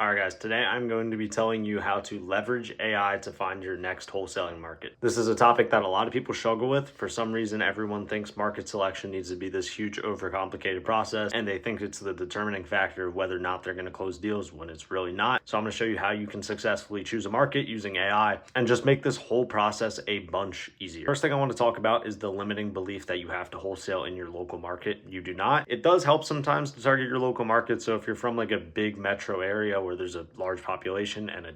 All right, guys, today I'm going to be telling you how to leverage AI to find your next wholesaling market. This is a topic that a lot of people struggle with. For some reason, everyone thinks market selection needs to be this huge, overcomplicated process, and they think it's the determining factor of whether or not they're going to close deals when it's really not. So I'm going to show you how you can successfully choose a market using AI and just make this whole process a bunch easier. First thing I want to talk about is the limiting belief that you have to wholesale in your local market. You do not. It does help sometimes to target your local market. So if you're from like a big metro area where there's a large population and a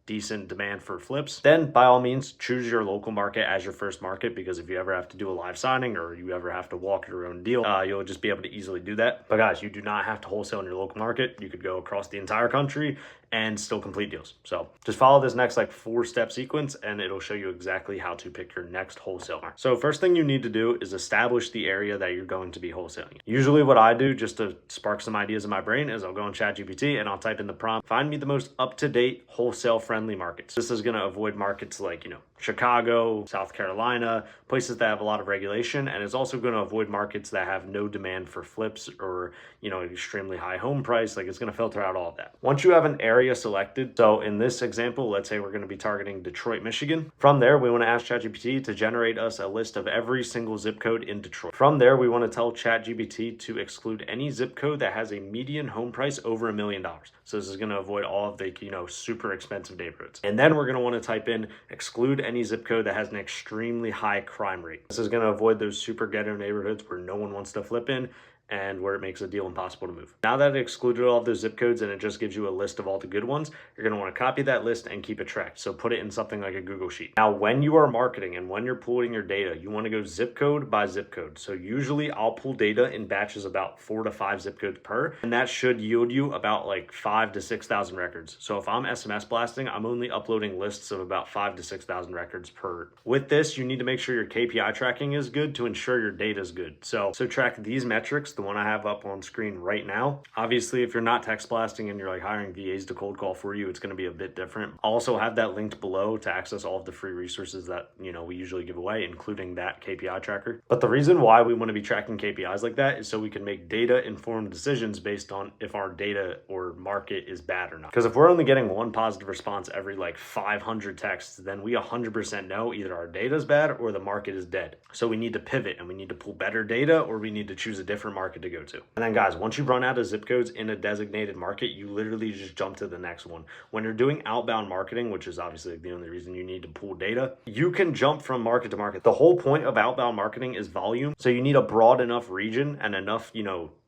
decent demand for flips, then by all means choose your local market as your first market, because if you ever have to do a live signing or you ever have to walk your own deal, you'll just be able to easily do that. But guys, you do not have to wholesale in your local market. You could go across the entire country and still complete deals. So just follow this next like 4-step sequence and it'll show you exactly how to pick your next wholesale market. So first thing you need to do is establish the area that you're going to be wholesaling. Usually what I do, just to spark some ideas in my brain, is I'll go on ChatGPT and I'll type in the prompt, find me the most up-to-date wholesale friendly markets. This is going to avoid markets like, Chicago, South Carolina, places that have a lot of regulation. And it's also going to avoid markets that have no demand for flips or, extremely high home price. Like, it's going to filter out all of that. Once you have an area selected, so in this example, let's say we're going to be targeting Detroit, Michigan. From there, we want to ask ChatGPT to generate us a list of every single zip code in Detroit. From there, we want to tell ChatGPT to exclude any zip code that has a median home price over $1 million. So this is going to avoid all of the, super expensive neighborhoods. And then we're going to want to type in exclude any zip code that has an extremely high crime rate. This is going to avoid those super ghetto neighborhoods where no one wants to flip in and where it makes a deal impossible to move. Now that it excluded all of those zip codes and it just gives you a list of all the good ones, you're going to want to copy that list and keep it tracked. So put it in something like a Google Sheet. Now, when you are marketing and when you're pulling your data, you want to go zip code by zip code. So usually I'll pull data in batches about 4 to 5 zip codes per, and that should yield you about like 5,000 to 6,000 records. So if I'm SMS blasting, I'm only uploading lists of about 5,000 to 6,000 records per. With this, you need to make sure your KPI tracking is good to ensure your data is good. So track these metrics, the one I have up on screen right now. Obviously, if you're not text blasting and you're like hiring VAs to cold call for you, it's going to be a bit different. I'll also have that linked below to access all of the free resources that, we usually give away, including that KPI tracker. But the reason why we want to be tracking KPIs like that is so we can make data informed decisions based on if our data or market is bad or not. Because if we're only getting one positive response every like 500 texts, then we 100% know either our data is bad or the market is dead. So we need to pivot and we need to pull better data, or we need to choose a different market to go to. And then guys, once you run out of zip codes in a designated market, you literally just jump to the next one. When you're doing outbound marketing, which is obviously the only reason you need to pull data, you can jump from market to market. The whole point of outbound marketing is volume. So you need a broad enough region and enough,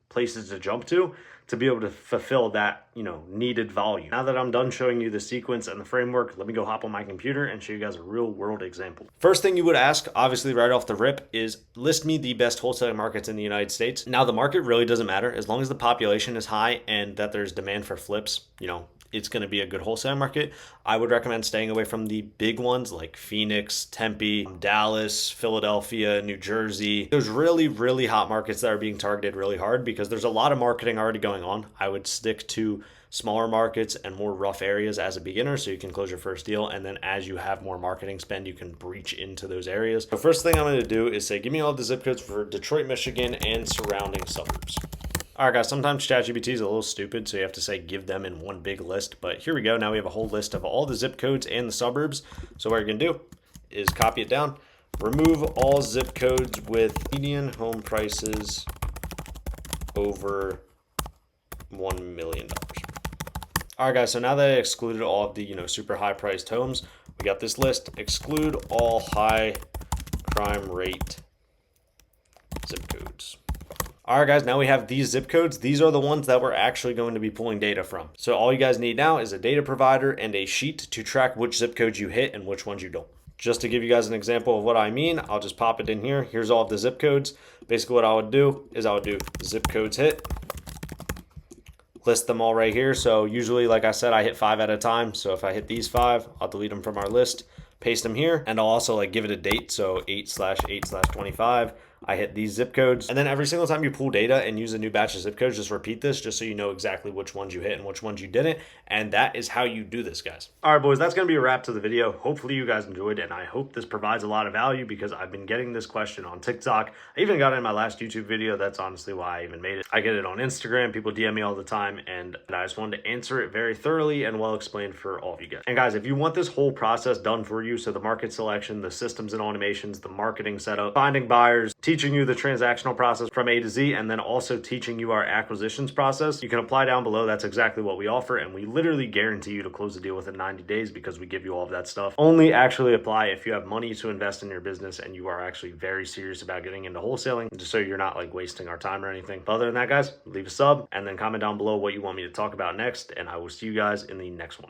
places to jump to be able to fulfill that, needed volume. Now that I'm done showing you the sequence and the framework, let me go hop on my computer and show you guys a real world example. First thing you would ask, obviously right off the rip, is list me the best wholesaling markets in the United States. Now the market really doesn't matter as long as the population is high and that there's demand for flips, it's going to be a good wholesale market. I would recommend staying away from the big ones like Phoenix, Tempe, Dallas, Philadelphia, New Jersey. Those really, really hot markets that are being targeted really hard because there's a lot of marketing already going on. I would stick to smaller markets and more rough areas as a beginner so you can close your first deal. And then as you have more marketing spend, you can breach into those areas. The first thing I'm going to do is say, give me all the zip codes for Detroit, Michigan, and surrounding suburbs. All right, guys, sometimes ChatGPT is a little stupid, so you have to say give them in one big list. But here we go. Now we have a whole list of all the zip codes and the suburbs. So what you're going to do is copy it down. Remove all zip codes with median home prices over $1 million. All right, guys, so now that I excluded all of the, super high-priced homes, we got this list. Exclude all high crime rate zip codes. All right, guys, now we have these zip codes. These are the ones that we're actually going to be pulling data from. So all you guys need now is a data provider and a sheet to track which zip codes you hit and which ones you don't. Just to give you guys an example of what I mean, I'll just pop it in here. Here's all of the zip codes. Basically what I would do is I would do zip codes hit, list them all right here. So usually, like I said, I hit 5 at a time. So if I hit these 5, I'll delete them from our list, paste them here, and I'll also give it a date. So 8/8/25. I hit these zip codes. And then every single time you pull data and use a new batch of zip codes, just repeat this just so you know exactly which ones you hit and which ones you didn't. And that is how you do this, guys. All right, boys, that's going to be a wrap to the video. Hopefully you guys enjoyed, and I hope this provides a lot of value because I've been getting this question on TikTok. I even got it in my last YouTube video. That's honestly why I even made it. I get it on Instagram. People DM me all the time, and I just wanted to answer it very thoroughly and well explained for all of you guys. And guys, if you want this whole process done for you, so the market selection, the systems and automations, the marketing setup, finding buyers, teaching you the transactional process from A to Z, and then also teaching you our acquisitions process, you can apply down below. That's exactly what we offer, and we literally guarantee you to close the deal within 90 days because we give you all of that stuff. Only actually apply if you have money to invest in your business and you are actually very serious about getting into wholesaling, just so you're not like wasting our time or anything. But other than that, guys, leave a sub and then comment down below what you want me to talk about next, and I will see you guys in the next one.